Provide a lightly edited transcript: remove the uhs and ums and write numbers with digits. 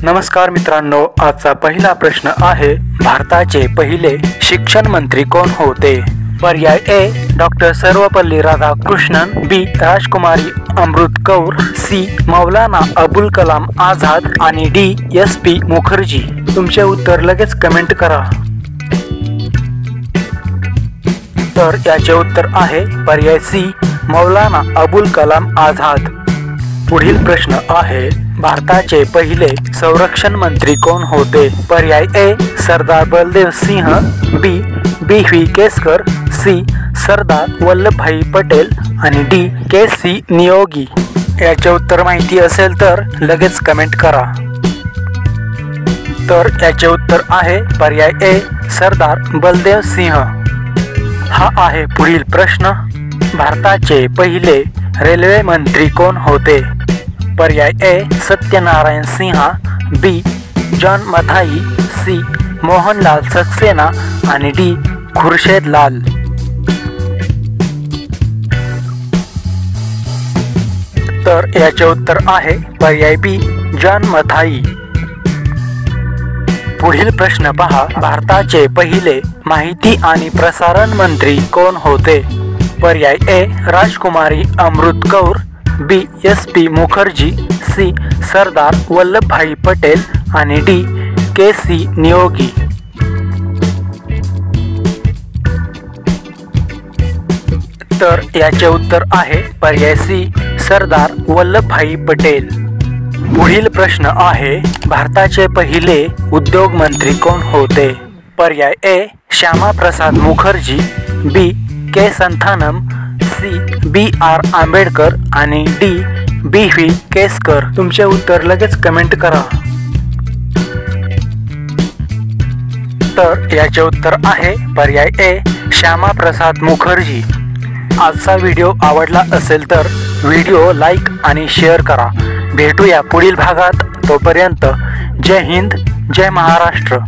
नमस्कार मित्रांनो, आजचा पहिला प्रश्न आहे, भारताचे पहिले शिक्षण मंत्री कोण होते? पर्याय ए डॉक्टर सर्वपल्ली राधाकृष्णन, बी राजकुमारी अमृत कौर, सी मौलाना अबुल कलाम आझाद आणि डी SP मुखर्जी। तुमचे उत्तर लगेच कमेंट करा। तर याचे उत्तर आहे पर्याय सी मौलाना अबुल कलाम आझाद। पुढील प्रश्न आहे, भारताचे पहिले संरक्षण मंत्री कोण होते? पर्याय ए सरदार बलदेव सिंह, बी BV केसकर, सी सरदार वल्लभभाई पटेल आणि डी KC नियोगी। याचे उत्तर माहिती असेल तर लगेच कमेंट करा। तर याचे उत्तर आहे पर्याय ए सरदार बलदेव सिंह। हा आहे पुढील प्रश्न, भारताचे पहिले रेल्वे मंत्री कोण होते? पर्याय ए सत्यनारायण सिन्हा, बी जॉन मथाई, सी मोहनलाल सक्सेना आणि डी खुर्शेद लाल। तर याचे उत्तर आहे पर्याय बी जॉन मथाई। पुढील प्रश्न पहा, भारताचे पहिले माहिती आणि प्रसारण मंत्री कोण होते? पर्याय ए राजकुमारी अमृत कौर, बी SP मुखर्जी, सी सरदार वल्लभभाई पटेल आणि डी KC नियोगी। तर याचे उत्तर आहे पर्याय सी सरदार वल्लभभाई पटेल। पुढील प्रश्न आहे, भारताचे पहिले उद्योग मंत्री कोण होते? पर्याय A Shyama Prasad Mukherjee, B K Santhanam, C BR Ambedkar आणि डी BV केसकर। तुमचे उत्तर लगेच कमेंट करा। तर याचे उत्तर आहे पर्याय ए श्यामा प्रसाद मुखर्जी। आजचा व्हिडिओ आवडला असेल तर व्हिडिओ लाईक आणि शेअर करा। भेटूया पुढील भागात, तोपर्यंत जय हिंद, जय महाराष्ट्र।